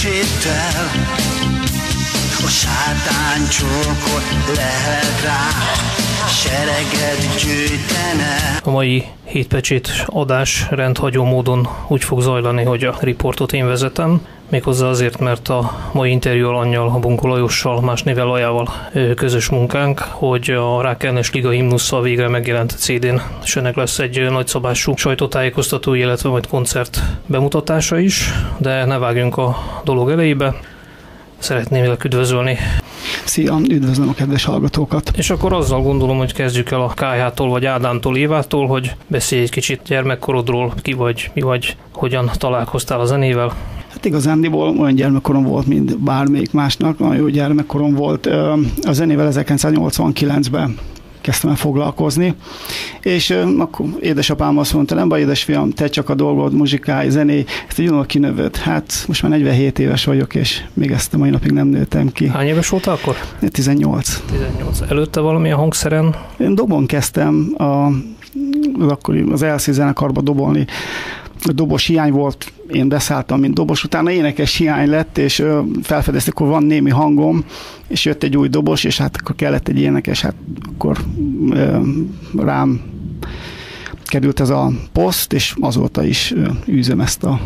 pecséttel, a sátán csókot lehet rá, sereget gyűjtene. A mai hétpecsét adás rendhagyó módon úgy fog zajlani, hogy a riportot én vezetem, méghozzá azért, mert a mai interjú alannyal, a Bunkó Lajossal, más néven Lajával közös munkánk, hogy a Rákelnes Liga himnusszal végre megjelent CD-n, és ennek lesz egy nagyszabású sajtótájékoztató, illetve majd koncert bemutatása is, de ne vágjunk a dolog elejébe. Szeretném üdvözölni. Szia, üdvözlöm a kedves hallgatókat. És akkor azzal gondolom, hogy kezdjük el a KH-tól vagy Ádámtól, Évától, hogy beszélj egy kicsit gyermekkorodról, ki vagy, mi vagy, hogyan találkoztál a zenével. Hát igazándiból olyan gyermekkorom volt, mint bármelyik másnak, nagyon jó gyermekkorom volt. A zenével 1989-ben kezdtem el foglalkozni, és akkor édesapám azt mondta, nem baj, édesfiam, te csak a dolgod, muzsikálj, zené, ezt egy unok kinövöd. Hát most már 47 éves vagyok, és még ezt a mai napig nem nőttem ki. Hány éves voltál akkor? 18. 18. Előtte valamilyen hangszeren? Én dobon kezdtem az LC zenekarba dobolni. A dobos hiány volt, én beszálltam, mint dobos, utána énekes hiány lett, és felfedezték, hogy van némi hangom, és jött egy új dobos, és hát akkor kellett egy énekes, hát akkor rám került ez a poszt, és azóta is űzöm ezt a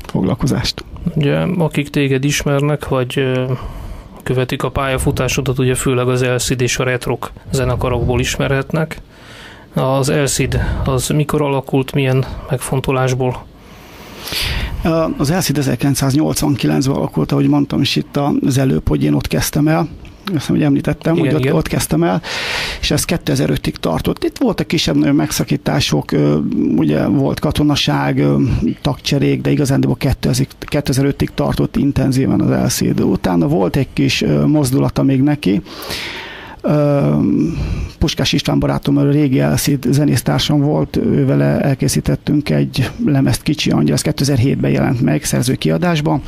foglalkozást. Ugye, akik téged ismernek, vagy követik a pályafutásodat, ugye főleg az LCD és a retrok zenekarokból ismerhetnek. Az LCD az mikor alakult, milyen megfontolásból? Az LCD 1989-ben alakult, ahogy mondtam is itt az előbb, hogy én ott kezdtem el. Azt hogy említettem, igen, hogy ott kezdtem el, és ez 2005-ig tartott. Itt voltak kisebb megszakítások, ugye volt katonaság, tagcserék, de igazándiból 2005-ig tartott intenzíven az LCD. Utána volt egy kis mozdulata még neki. Puskás István barátom, a régi LCD zenésztársam volt, ővele elkészítettünk egy lemezt, Kicsi Angyal, ez 2007-ben jelent meg szerzői kiadásban,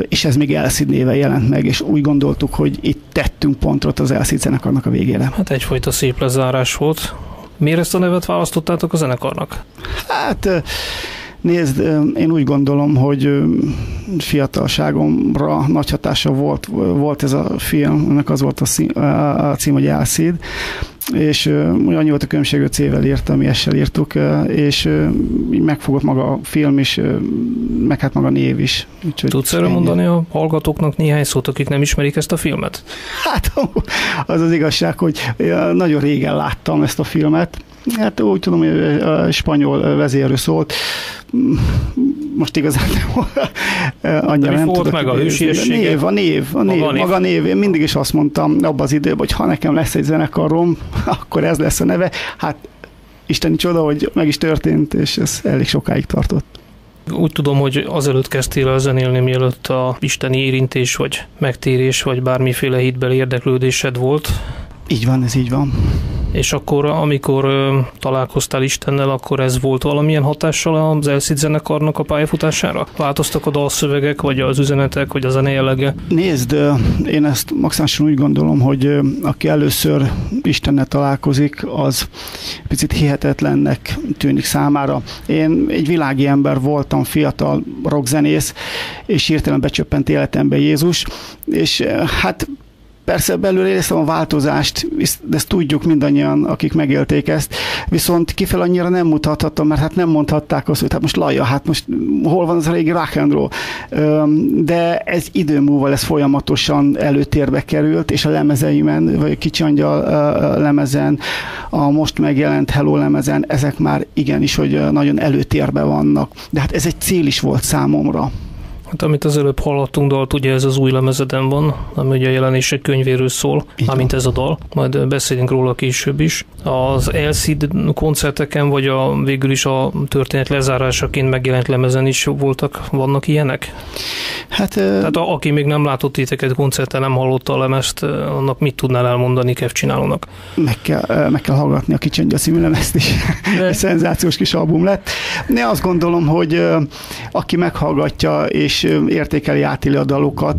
és ez még LCD néven jelent meg, és úgy gondoltuk, hogy itt tettünk pontot az LCD zenekarnak a végére. Hát egyfajta szép lezárás volt. Miért ezt a nevet választottátok a zenekarnak? Hát nézd, én úgy gondolom, hogy fiatalságomra nagy hatása volt ez a film, ennek az volt a cím, hogy LCD, és annyi volt a különbség, hogy C-vel írtam, mi S-sel írtuk, és megfogott maga a film is, meg hát maga a név is. Úgyhogy tudsz erről mondani a hallgatóknak néhány szót, akik nem ismerik ezt a filmet? Hát az az igazság, hogy nagyon régen láttam ezt a filmet. Hát úgy tudom, hogy a spanyol vezérről szólt. Most igazán annyira nem tudok. Meg a hősiessége? A név. Én mindig is azt mondtam abban az időben, hogy ha nekem lesz egy zenekarom, akkor ez lesz a neve. Hát isteni csoda, hogy meg is történt, és ez elég sokáig tartott. Úgy tudom, hogy azelőtt kezdtél el zenélni, mielőtt a isteni érintés, vagy megtérés, vagy bármiféle hitbeli érdeklődésed volt. Így van, ez így van. És akkor, amikor találkoztál Istennel, akkor ez volt valamilyen hatással az LCD zenekarnak a pályafutására? Változtak a dalszövegek, vagy az üzenetek, vagy a zene jellege? Nézd, én ezt maximálisan úgy gondolom, hogy aki először Istennel találkozik, az picit hihetetlennek tűnik számára. Én egy világi ember voltam, fiatal rockzenész, és hirtelen becsöppent életembe Jézus, és hát persze belőle éreztem a változást, de ezt tudjuk mindannyian, akik megélték ezt, viszont kifel annyira nem mutathattam, mert hát nem mondhatták azt, hogy hát most Laja, hát most hol van az a régi rock and roll. De ez idő múlva ez folyamatosan előtérbe került, és a lemezeimen, vagy Kicsi Angyal lemezen, a most megjelent Hello lemezen, ezek már igenis, hogy nagyon előtérbe vannak. De hát ez egy cél is volt számomra. Hát amit az előbb hallottunk dalt, ugye ez az új lemezeden van, ami ugye a jelenések könyvéről szól, mármint ez a dal, majd beszélünk róla később is. Az LCD koncerteken, vagy végül is a történet lezárásaként megjelent lemezen is vannak ilyenek? Hát, tehát aki még nem látott titeket koncerten, nem hallotta a lemezt, annak mit tudnál elmondani Kev csinálónak? Meg kell hallgatni a Kicsi Angyal című lemezt is. Egy szenzációs kis album lett. Én azt gondolom, hogy aki meghallgatja és értékeli, átéli a dalokat,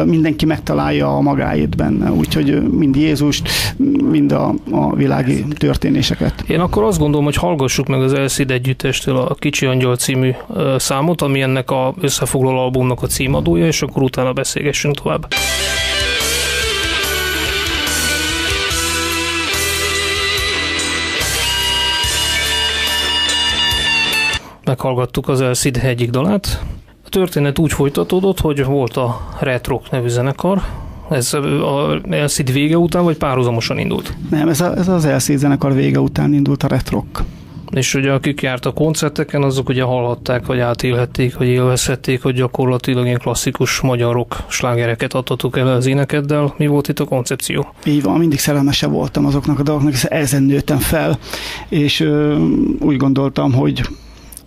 mindenki megtalálja a magáét benne. Úgyhogy mind Jézust, mind a a világi történéseket. Én akkor azt gondolom, hogy hallgassuk meg az Elszid együttestől a Kicsi Angyal című számot, ami ennek a összefoglaló albumnak a címadója, és akkor utána beszélgessünk tovább. Meghallgattuk az Elszid egyik dalát. A történet úgy folytatódott, hogy volt a Red Rock nevű zenekar. Ez az Elszid vége után, vagy párhuzamosan indult? Nem, ez az Elszid zenekar vége után indult a Red Rock. És ugye akik jártak koncerteken, azok ugye hallhatták, vagy átélhették, vagy élvezhették, hogy gyakorlatilag ilyen klasszikus magyar rock slágereket adtatok el az énekeddel. Mi volt itt a koncepció? Így van, mindig szerelmese voltam azoknak a daloknak, és ezen nőttem fel, és úgy gondoltam, hogy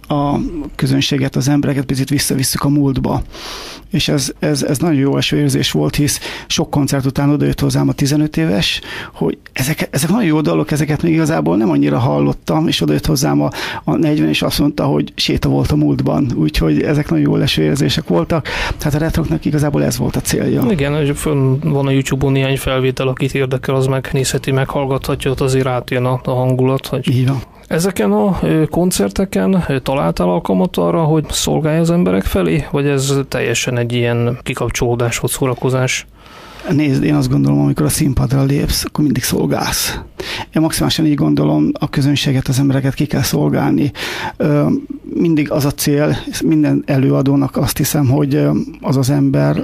a közönséget, az embereket picit visszavisszük a múltba. És ez nagyon jó eső érzés volt, hisz sok koncert után odajött hozzám a 15 éves, hogy ezek nagyon jó dalok, ezeket még igazából nem annyira hallottam, és odajött hozzám a 40, és azt mondta, hogy séta volt a múltban, úgyhogy ezek nagyon jó eső érzések voltak. Tehát a Red Rocknak igazából ez volt a célja. Igen, van a YouTube-on néhány felvétel, akit érdekel, az megnézheti, meghallgathatja, ott azért átjön a hangulat. Hogy... Így van. Ezeken a koncerteken találtál alkalmat arra, hogy szolgálj az emberek felé, vagy ez teljesen egy ilyen kikapcsolódás vagy szórakozás? Nézd, én azt gondolom, amikor a színpadra lépsz, akkor mindig szolgálsz. Én maximálisan így gondolom, a közönséget, az embereket ki kell szolgálni. Mindig az a cél, minden előadónak azt hiszem, hogy az az ember,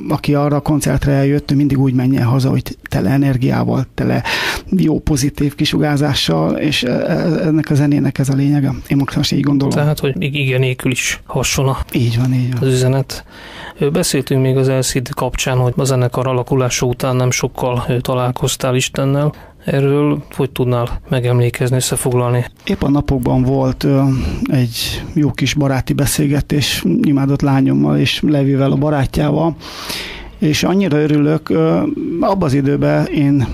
aki arra a koncertre eljött, ő mindig úgy menjen haza, hogy tele energiával, tele jó pozitív kisugárzással, és ennek a zenének ez a lényege. Én maximálisan így gondolom. Tehát, hogy igen nélkül is hasson így van. Az üzenet. Beszéltünk még az Elszid kapcsán, hogy a zenekar alakulása után nem sokkal találkoztál Istennel. Erről hogy tudnál megemlékezni, összefoglalni? Épp a napokban volt egy jó kis baráti beszélgetés imádott lányommal és Levivel, a barátjával, és annyira örülök, abban az időben én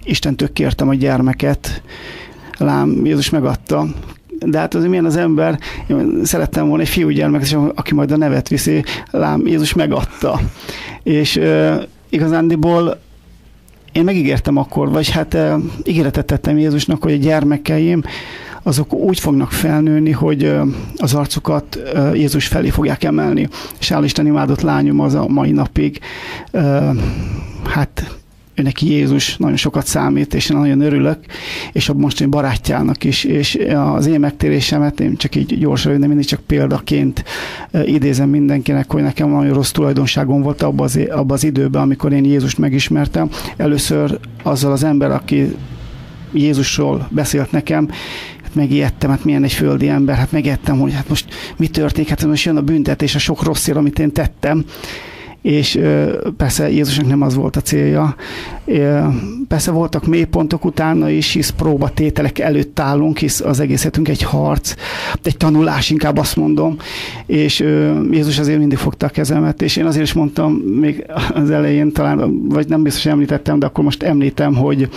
Istentől kértem a gyermeket, lám Jézus megadta, de hát azért milyen az ember, én szerettem volna egy fiúgyermeket, aki majd a nevet viszi, lám Jézus megadta. És igazándiból én megígértem akkor, vagy hát ígéretet tettem Jézusnak, hogy a gyermekeim azok úgy fognak felnőni, hogy az arcukat Jézus felé fogják emelni. És hál' Isten imádott lányom az a mai napig, hát ő neki Jézus nagyon sokat számít, és én nagyon örülök, és a mostani barátjának is, és az én megtérésemet én csak így gyorsan, de mindig csak példaként idézem mindenkinek, hogy nekem nagyon rossz tulajdonságom volt abban az időben, amikor én Jézust megismertem. Először azzal az ember, aki Jézusról beszélt nekem, megijedtem, hát milyen egy földi ember, hát megijedtem, hogy hát most mi történik, hát most jön a büntetés a sok rosszért, amit én tettem. És persze Jézusnak nem az volt a célja. Persze voltak mélypontok utána is, hisz próbatételek előtt állunk, hisz az egész életünk egy harc, egy tanulás, inkább azt mondom, és Jézus azért mindig fogta a kezemet, és én azért is mondtam még az elején talán, vagy nem biztos említettem, de akkor most említem, hogy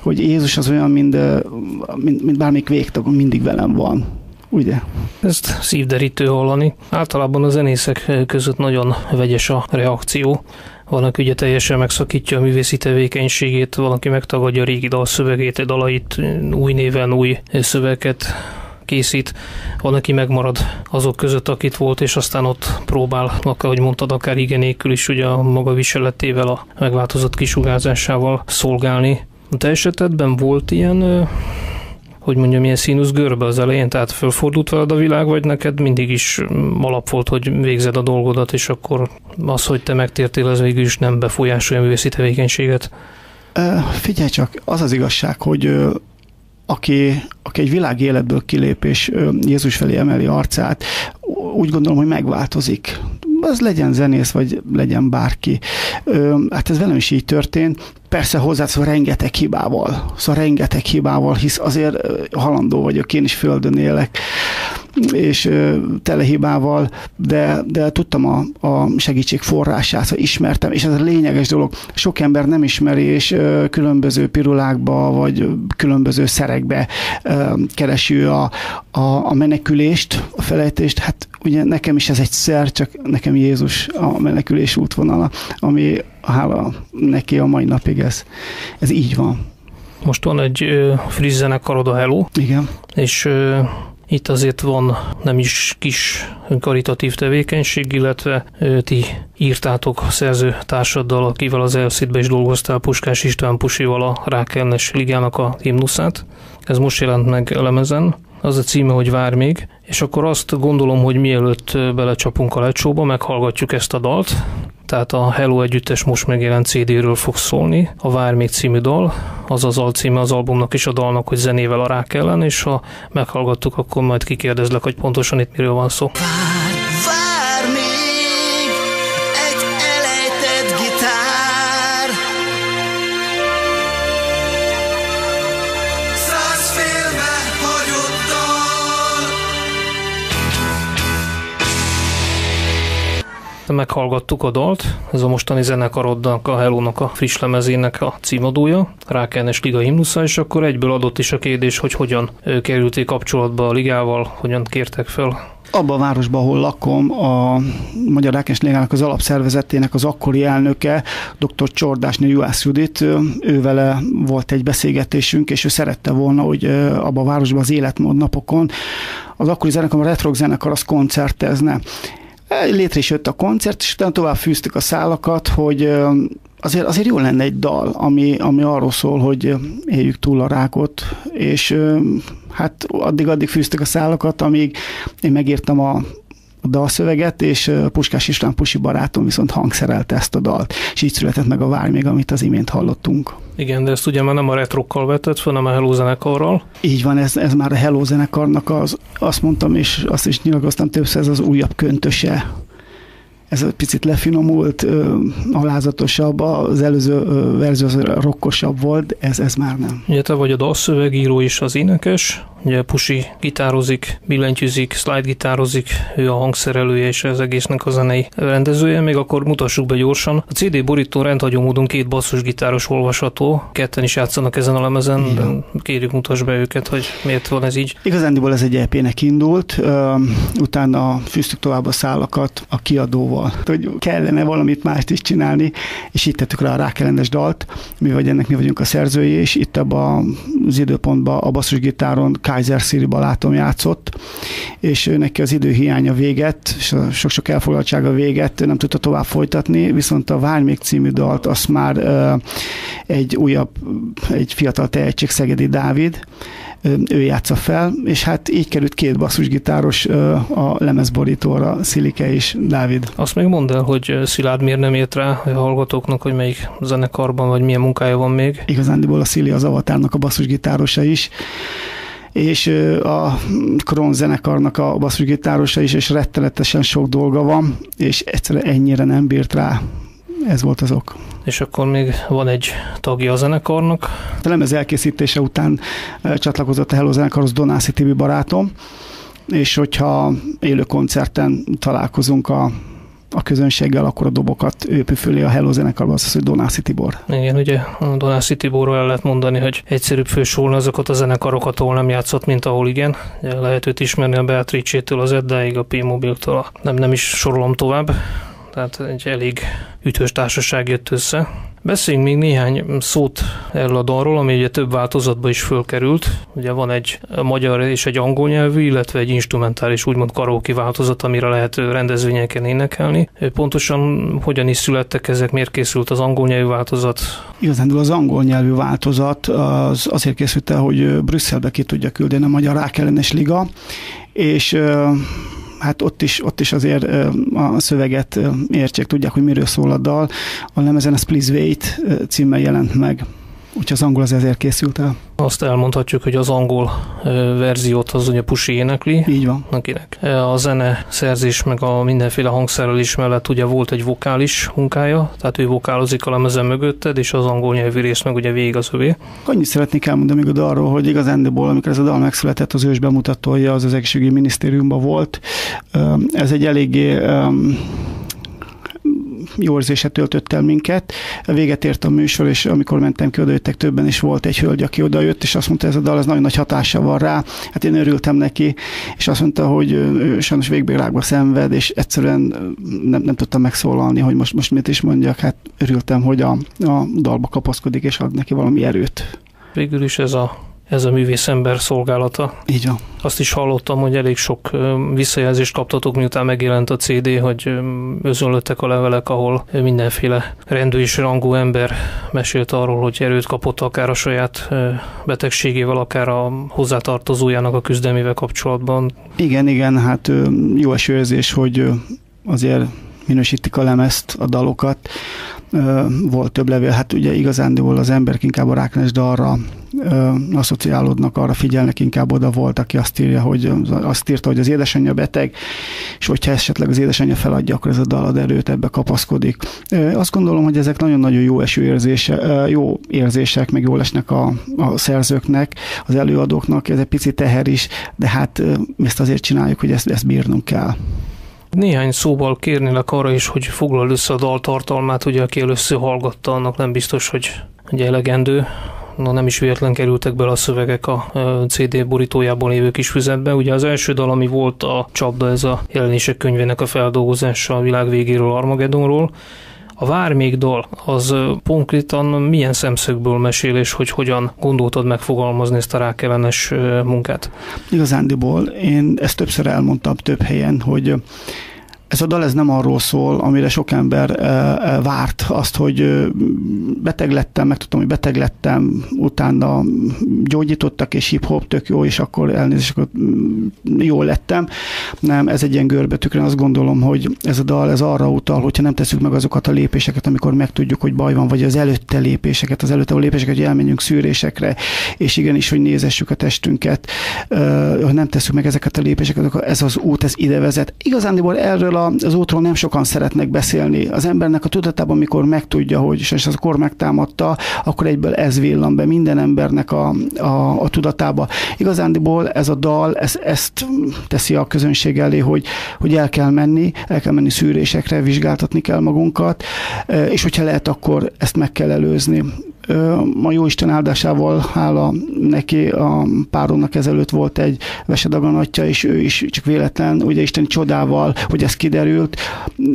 Jézus az olyan, mint bármelyik végtag, mindig velem van. Ugye? Ezt szívderítő hallani. Általában a zenészek között nagyon vegyes a reakció. Van, aki ugye teljesen megszakítja a művészi tevékenységét, valaki megtagadja a régi dalszövegét, dalait, új néven új szöveget készít. Van, aki megmarad azok között, akit volt, és aztán ott próbál, ahogy mondtad, akár igen nélkül is ugye a maga viseletével, a megváltozott kisugárzásával szolgálni. A te esetedben volt ilyen hogy mondjam, ilyen színuszgörbe az elején, tehát fölfordult veled a világ, vagy neked mindig is alap volt, hogy végzed a dolgodat, és akkor az, hogy te megtértél, az végül is nem befolyásolja a művészi tevékenységet? Figyelj csak, az az igazság, hogy aki egy világi életből kilép, és Jézus felé emeli arcát, úgy gondolom, hogy megváltozik. Az legyen zenész, vagy legyen bárki. Hát ez velem is így történt. Persze hozzátszóval rengeteg hibával, hisz azért halandó vagyok, én is földön élek, és tele hibával, de tudtam a segítség forrását, ismertem, és ez a lényeges dolog. Sok ember nem ismeri, és különböző pirulákba, vagy különböző szerekbe keresi a menekülést, a felejtést. Hát ugye nekem is ez egy szer, csak nekem Jézus a menekülés útvonala, ami hála neki a mai napig ez így van. Most van egy friss zenekarod, a Hello. Igen. És itt azért van nem is kis karitatív tevékenység, illetve ti írtátok szerző társaddal, akivel az Elszidbe is dolgoztál, Puskás István Pusival a Rákellenes Ligának a himnuszát. Ez most jelent meg lemezen. Az a címe, hogy Vár még, és akkor azt gondolom, hogy mielőtt belecsapunk a lecsóba, meghallgatjuk ezt a dalt. Tehát a Hello együttes most megjelent CD-ről fog szólni, a Vár még című dal, az az alcíme az albumnak és a dalnak, hogy zenével a rák ellen, és ha meghallgattuk, akkor majd kikérdezlek, hogy pontosan itt miről van szó. Vár még egy elejtett gitár, 100 félbe hagyott dal. Meghallgattuk a dalt, ez a mostani zenekarodnak, a Hello-nak a friss lemezének a címadója, Rákellenes Liga himnusza, és akkor egyből adott is a kérdés, hogy hogyan kerültél kapcsolatba a ligával, hogyan kértek fel. Abban a városban, ahol lakom, a Magyar Rákellenes Ligának az alapszervezetének az akkori elnöke, dr. Csordásné Juhász Judit, ővele volt egy beszélgetésünk, és ő szerette volna, hogy abban a városban az életmód napokon az akkori zenekar, a Retro zenekar az koncertezne. Létre is jött a koncert, és utána tovább fűztük a szálakat, hogy azért jó lenne egy dal, ami arról szól, hogy éljük túl a rákot, és hát addig fűztük a szálakat, amíg én megírtam a dalszöveget, és Puskás István Pusi barátom viszont hangszerelte ezt a dalt, és így született meg a Vár még, amit az imént hallottunk. Igen, de ezt ugye már nem a retrokkal vetett fel, hanem a Hello zenekarral. Így van, ez már a Hello zenekarnak azt mondtam, és azt is nyilatkoztam többször, ez az újabb köntöse. Ez egy picit lefinomult, alázatosabb, az előző verzió az rockosabb volt, ez már nem. Ugye te vagy a dalszövegíró és az énekes, ugye Pusi gitározik, billentyűzik, slide gitározik, ő a hangszerelője és az egésznek a zenei rendezője, még akkor mutassuk be gyorsan. A CD borítón rendhagyó módon 2 basszusgitáros olvasható, ketten is játszanak ezen a lemezen, kérjük mutass be őket, hogy miért van ez így. Igazándiból ez egy EP-nek indult, utána fűztük tovább a szálakat a kiadóval, hogy kellene valamit mást is csinálni, és itt tettük rá a rákellenes dalt, mi vagyunk a szerzői, és itt ebben az időpontban a basszusgitáron Kaiser Sziri barátom játszott, és neki az időhiánya véget, és a sok-sok elfoglaltsága véget, nem tudta tovább folytatni, viszont a Vár még című dalt azt már egy fiatal tehetség, Szegedi Dávid, ő játsza fel, és hát így került 2 basszusgitáros a lemezborítóra, Szilike és Dávid. Azt még mondd el, hogy Szilárd miért nem ért rá a hallgatóknak, hogy melyik zenekarban, vagy milyen munkája van még? Igazándiból a Szili az Avatárnak a basszusgitárosa is, és a Kron zenekarnak a basszusgitárosa is, és rettenetesen sok dolga van, és egyszerűen ennyire nem bírt rá. Ez volt az ok. És akkor még van egy tagja a zenekarnak. A lemez elkészítése után csatlakozott a Hello zenekarhoz Donászi Tibi barátom, és hogyha élő koncerten találkozunk a közönséggel, akkor a dobokat ő püföli a Hello zenekarban, az, hogy Donászi Tibor. Igen, ugye a Donászi Tiborról el lehet mondani, hogy egyszerűbb fősorolni azokat a zenekarokat, ahol nem játszott, mint ahol igen. Lehet őt ismerni a Beatrice-től az Eddáig, a P-Mobiltől, nem is sorolom tovább. Tehát egy elég ütős társaság jött össze. Beszéljünk még néhány szót erről a dalról, ami ugye több változatban is fölkerült. Ugye van egy magyar és egy angol nyelvű, illetve egy instrumentális, úgymond karaoke változat, amire lehet rendezvényeken énekelni. Pontosan hogyan is születtek ezek, miért készült az angol nyelvű változat? Igazán az angol nyelvű változat az azért készült el, hogy Brüsszelbe ki tudja küldeni a Magyar Rákellenes Liga, és hát ott is azért a szöveget értsék, tudják, hogy miről szól a dal. A lemezen a Please Wait címmel jelent meg, úgyhogy az angol az ezért készült el. Azt elmondhatjuk, hogy az angol verziót az ugye Pusi énekli. Így van. Akinek a zene szerzés meg a mindenféle hangszerelés mellett ugye volt egy vokális munkája, tehát ő vokálozik a lemezen mögötted, és az angol nyelvű rész meg ugye végig az övé. Annyit szeretnék elmondani még a dalról, hogy igazándiból, amikor ez a dal megszületett, az ős bemutatója az egészségügyi minisztériumban volt. Ez egy eléggé jó érzése töltött el minket. Véget ért a műsor, és amikor mentem ki, odajöttek többen, és volt egy hölgy, aki odajött, és azt mondta, ez a dal, ez nagyon nagy hatása van rá. Hát én örültem neki, és azt mondta, hogy ő sajnos végbérágba szenved, és egyszerűen nem tudtam megszólalni, hogy most mit is mondjak. Hát örültem, hogy a dalba kapaszkodik, és ad neki valami erőt. végül is ez a művészember szolgálata. Így van. Azt is hallottam, hogy elég sok visszajelzést kaptatok, miután megjelent a CD, hogy özönlöttek a levelek, ahol mindenféle rendű és rangú ember mesélt arról, hogy erőt kapott akár a saját betegségével, akár a hozzátartozójának a küzdelmével kapcsolatban. Igen, hát jó esőérzés, hogy azért minősítik a lemezt, a dalokat. Volt több levél, hát ugye igazándiból az emberek inkább a Ráknes dalra asszociálódnak, arra figyelnek, inkább oda volt, aki azt írta, hogy az édesanyja beteg, és hogyha esetleg az édesanyja feladja, akkor ez a dal ad erőt, ebbe kapaszkodik. Azt gondolom, hogy ezek nagyon-nagyon jó érzések, meg jól esnek a szerzőknek, az előadóknak, ez egy pici teher is, de hát ezt azért csináljuk, hogy ezt bírnunk kell. Néhány szóval kérnélek arra is, hogy foglald össze a dal tartalmát, ugye aki először hallgatta, annak nem biztos, hogy elegendő. Nem is véletlen kerültek bele a szövegek a CD borítójában lévő kis füzetbe. Ugye az első dal, ami volt a Csapda, ez a jelenések könyvének a feldolgozása a világ végéről, Armagedonról. A Vár még dal, az konkrétan milyen szemszögből mesél, és hogy hogyan gondoltad megfogalmazni ezt a rákellenes munkát? Igazándiból én ezt többször elmondtam több helyen, hogy ez a dal ez nem arról szól, amire sok ember várt azt, hogy beteg lettem, megtudtam, hogy beteg lettem, utána gyógyítottak, és hip-hop tök jó, és akkor elnézést, akkor jól lettem. Nem, ez egy ilyen görbetükre, azt gondolom, hogy ez a dal ez arra utal, hogyha nem tesszük meg azokat a lépéseket, amikor megtudjuk, hogy baj van, vagy az előtte lépéseket, hogy elmenjünk szűrésekre, és igenis, hogy nézessük a testünket, hogy nem tesszük meg ezeket a lépéseket, akkor ez az út, ez ide vezet. Igazándiból erről az útról nem sokan szeretnek beszélni. Az embernek a tudatában, amikor megtudja, hogy és ez a kor megtámadta, akkor egyből ez villan be minden embernek a tudatába. Igazándiból ez a dal, ezt teszi a közönség elé, hogy el kell menni szűrésekre, vizsgáltatni kell magunkat, és hogyha lehet, akkor ezt meg kell előzni. A Jóisten áldásával, hála neki, a pár hónapnak ezelőtt volt egy vesedaganatja, és ő is csak véletlen, ugye isteni csodával, hogy ez kiderült,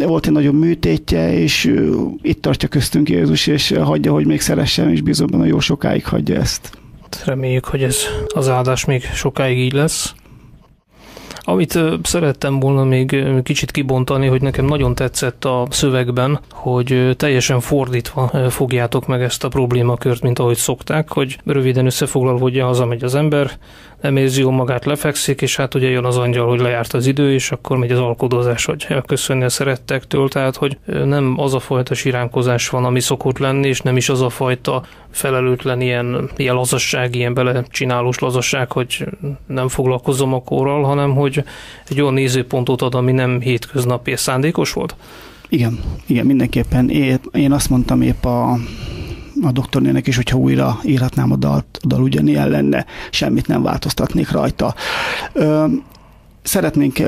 volt egy nagyobb műtétje, és itt tartja köztünk Jézus, és hagyja, hogy még szeressen, és bízom benne, jó sokáig hagyja ezt. Reméljük, hogy ez az áldás még sokáig így lesz. Amit szerettem volna még kicsit kibontani, hogy nekem nagyon tetszett a szövegben, hogy teljesen fordítva fogjátok meg ezt a problémakört, mint ahogy szokták, hogy röviden összefoglalva, hogy hazamegy az ember, nem érzi jól magát, lefekszik, és hát ugye jön az angyal, hogy lejárt az idő, és akkor megy az alkudozás, hogy elköszönni a szerettektől, tehát hogy nem az a fajta siránkozás van, ami szokott lenni, és nem is az a fajta felelőtlen ilyen lazasság, ilyen belecsinálós lazasság, hogy nem foglalkozom a kórral, hanem hogy egy olyan nézőpontot ad, ami nem hétköznapi és szándékos volt? Igen, mindenképpen. Én azt mondtam épp a doktornének is, hogyha újra írhatnám a dal ugyanilyen lenne, semmit nem változtatnék rajta. Szeretnénk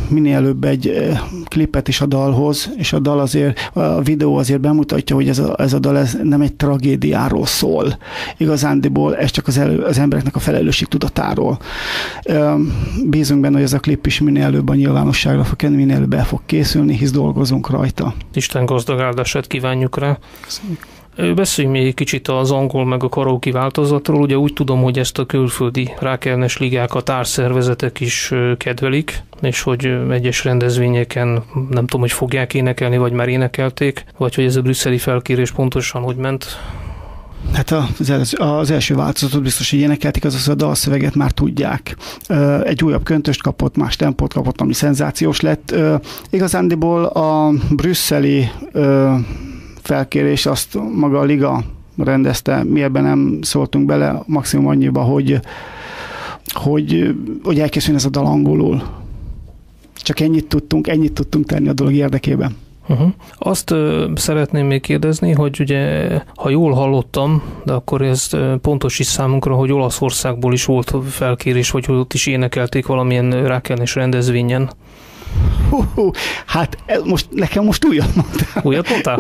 minél előbb egy klipet is a dalhoz, és a videó azért bemutatja, hogy ez a dal ez nem egy tragédiáról szól. Igazándiból ez csak az embereknek a felelősség tudatáról. Bízunk benne, hogy ez a klip is minél előbb a nyilvánosságra fog kerülni, minél előbb el fog készülni, hisz dolgozunk rajta. Isten gazdag áldását kívánjuk rá. Köszönjük. Beszéljünk még kicsit az angol meg a karaoke változatról. Ugye úgy tudom, hogy ezt a külföldi rákellenes ligákat társszervezetek is kedvelik, és hogy egyes rendezvényeken nem tudom, hogy fogják énekelni, vagy már énekelték, vagy hogy ez a brüsszeli felkérés pontosan hogy ment. Hát az első változatot biztos, hogy énekelték, azaz a dalszöveget már tudják. Egy újabb köntöst kapott, más tempót kapott, ami szenzációs lett. Igazándiból a brüsszeli felkérés azt maga a liga rendezte, mi ebben nem szóltunk bele, maximum annyiba, hogy elkészüljön ez a dal angolul. Csak ennyit tudtunk tenni a dolog érdekében. Azt szeretném még kérdezni, hogy ugye, ha jól hallottam, de akkor ez pontos is számunkra, hogy Olaszországból is volt felkérés, vagy hogy ott is énekelték valamilyen rákellenes rendezvényen. Hát nekem most újat mondtál. Újat mondtál?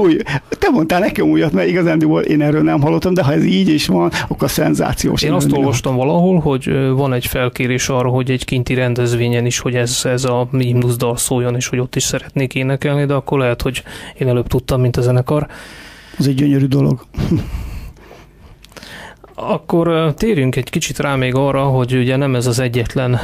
Te mondtál nekem újat, mert igazándiból én erről nem hallottam, de ha ez így is van, akkor szenzációs. Én azt olvastam valahol, hogy van egy felkérés arra, hogy egy kinti rendezvényen is, hogy ez a himnuszdal szóljon, és hogy ott is szeretnék énekelni, de akkor lehet, hogy én előbb tudtam, mint a zenekar. Ez egy gyönyörű dolog. Akkor térjünk egy kicsit rá még arra, hogy ugye nem ez az egyetlen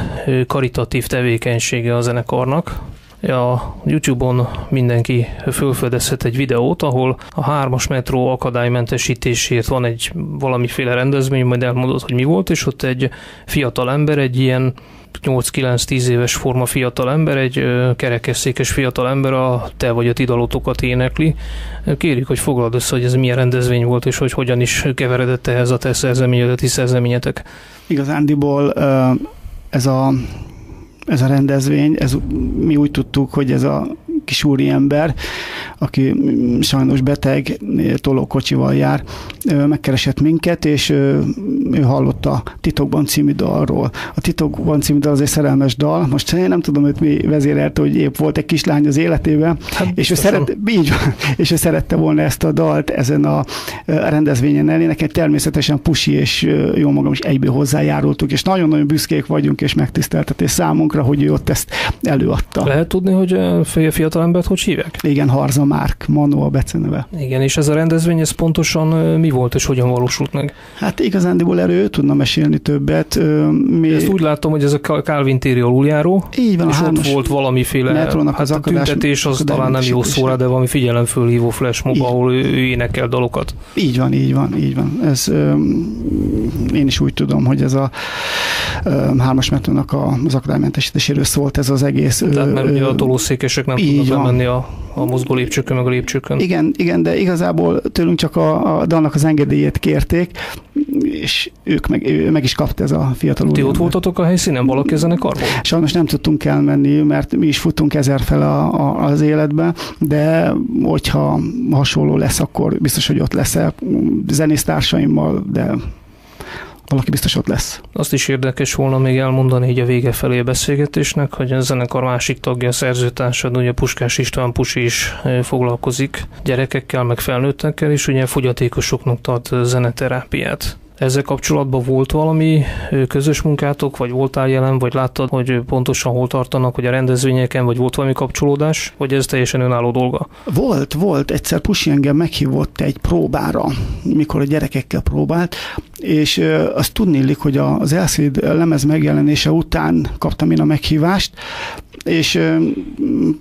karitatív tevékenysége a zenekarnak. A YouTube-on mindenki felfedezhet egy videót, ahol a 3-as metró akadálymentesítésért van egy valamiféle rendezvény, majd elmondod, hogy mi volt, és ott egy fiatal ember, egy ilyen 8-9-10 éves forma fiatal ember, egy kerekesszékes fiatal ember a te vagy a ti dalotokat énekli. Kérjük, hogy foglald össze, hogy ez milyen rendezvény volt, és hogy hogyan is keveredett ehhez a te szerzeményetek. Igazándiból ez a rendezvény, mi úgy tudtuk, hogy ez a kis úriember, aki sajnos beteg, tolókocsival jár, megkeresett minket, és ő hallott a Titokban című dalról. A Titokban című dal az egy szerelmes dal. Most én nem tudom, hogy mi vezérelte, hogy épp volt egy kislány az életében, és ő szerette volna ezt a dalt ezen a rendezvényen elénekelni. Természetesen Pusi és jó magam is egyből hozzájárultuk, és nagyon-nagyon büszkék vagyunk, és megtiszteltetés számunkra, hogy ő ott ezt előadta. Lehet tudni, hogy fiatalembert hogy hívják? Igen, Harza Márk, Manó a beceneve. Igen, és ez a rendezvény, ez pontosan mi volt, és hogyan valósult meg? Hát igazándiból erről ő tudna mesélni többet. Ezt úgy látom, hogy ez a Calvin téri aluljáró, így van, és ott volt valamiféle a tüntetés, az talán nem jó szóra, de valami figyelemfölhívó flashmob, ahol ő énekel dalokat. Így van. Ez, én is úgy tudom, hogy ez a 3-as metrónak az akadálymentesítéséről szólt ez az egész. Tehát mert ugye a tolószékesek nem tudnak bemenni a mozgó lépcsőkön, meg a lépcsőkön. Igen, de igazából tőlünk csak a dalnak az engedélyét kérték, és ő meg is kapta, ez a fiatal úr. Ti ott voltatok a helyszínen, valaki a zenekarból? Sajnos nem tudtunk elmenni, mert mi is futunk 1000-fel az életbe, de hogyha hasonló lesz, akkor biztos, hogy ott leszel zenésztársaimmal, de valaki biztos ott lesz. Azt is érdekes volna még elmondani így a vége felé a beszélgetésnek, hogy a zenekar másik tagja, a szerzőtársad, ugye Puskás István Pusi is foglalkozik gyerekekkel, meg felnőttekkel, és ugye fogyatékosoknak tart zeneterápiát. Ezzel kapcsolatban volt valami közös munkátok, vagy voltál jelen, vagy láttad, hogy pontosan hol tartanak, hogy a rendezvényeken, vagy volt valami kapcsolódás, vagy ez teljesen önálló dolga? Volt. Egyszer Pusi engem meghívott egy próbára, mikor a gyerekekkel próbált, és azt tudnélik, hogy az Elszéd lemez megjelenése után kaptam én a meghívást, és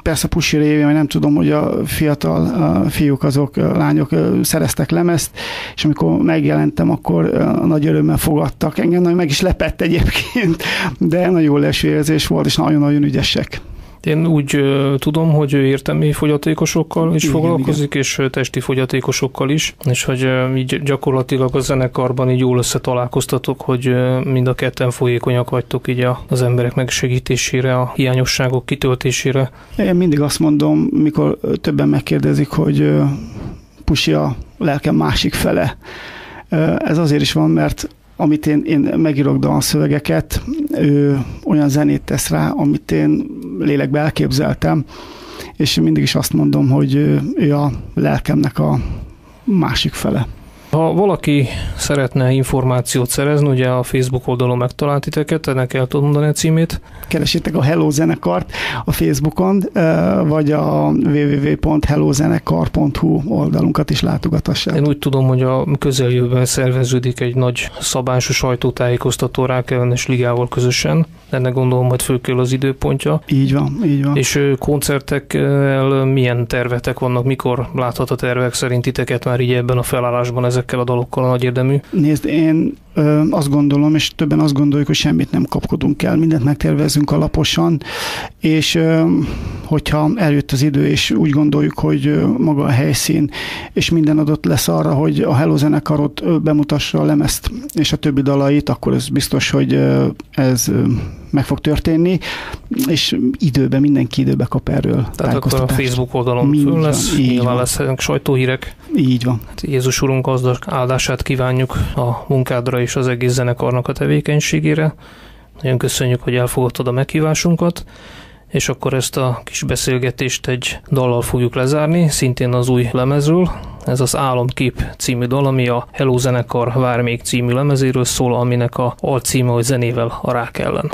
persze Pusi révén, nem tudom, hogy a fiatal fiúk, lányok szereztek lemezt, és amikor megjelentem, akkor nagy örömmel fogadtak. Engem nagyon meg is lepett egyébként, de nagyon jó leső érzés volt, és nagyon-nagyon ügyesek. Én úgy tudom, hogy értelmi fogyatékosokkal is foglalkozik, és testi fogyatékosokkal is, és hogy így gyakorlatilag a zenekarban így jól összetalálkoztatok, hogy mind a ketten folyékonyak vagytok így az emberek megsegítésére, a hiányosságok kitöltésére. Én mindig azt mondom, mikor többen megkérdezik, hogy Pusi a lelkem másik fele. Ez azért is van, mert amit én megírok dalszövegeket, ő olyan zenét tesz rá, amit én lélekbe elképzeltem, és mindig is azt mondom, hogy ő a lelkemnek a másik fele. Ha valaki szeretne információt szerezni, ugye a Facebook oldalon megtalált titeket, ennek el tudod mondani a címét? Keresétek a Hello Zenekart a Facebookon, vagy a www.hellozenekar.hu oldalunkat is látogatasság. Én úgy tudom, hogy a közeljövőben szerveződik egy nagy szabású sajtótájékoztató Rákellenes Ligával közösen. Ennek gondolom, majd fölkerül az időpontja. Így van. És koncertekkel milyen tervetek vannak? Mikor láthat a tervek szerint titeket már így ebben a felállásban ezekkel a dalokkal a nagy érdemű? Nézd, én azt gondolom, és többen azt gondoljuk, hogy semmit nem kapkodunk el, mindent megtervezünk alaposan, és hogyha eljött az idő, és úgy gondoljuk, hogy maga a helyszín, és minden adott lesz arra, hogy a Hello zenekarot bemutassa a lemezt, és a többi dalait, akkor ez biztos, hogy ez meg fog történni, és mindenki időbe kap erről. Tehát akkor a Facebook oldalon föl lesz, nyilván lesznek sajtóhírek. Így van. Hát Jézus Urunk áldását kívánjuk a munkádra és az egész zenekarnak a tevékenységére. Nagyon köszönjük, hogy elfogadtad a meghívásunkat, és akkor ezt a kis beszélgetést egy dallal fogjuk lezárni, szintén az új lemezről. Ez az Álomkép című dal, ami a Hello zenekar Vár még című lemezéről szól, aminek a alcíme, hogy zenével a rák ellen.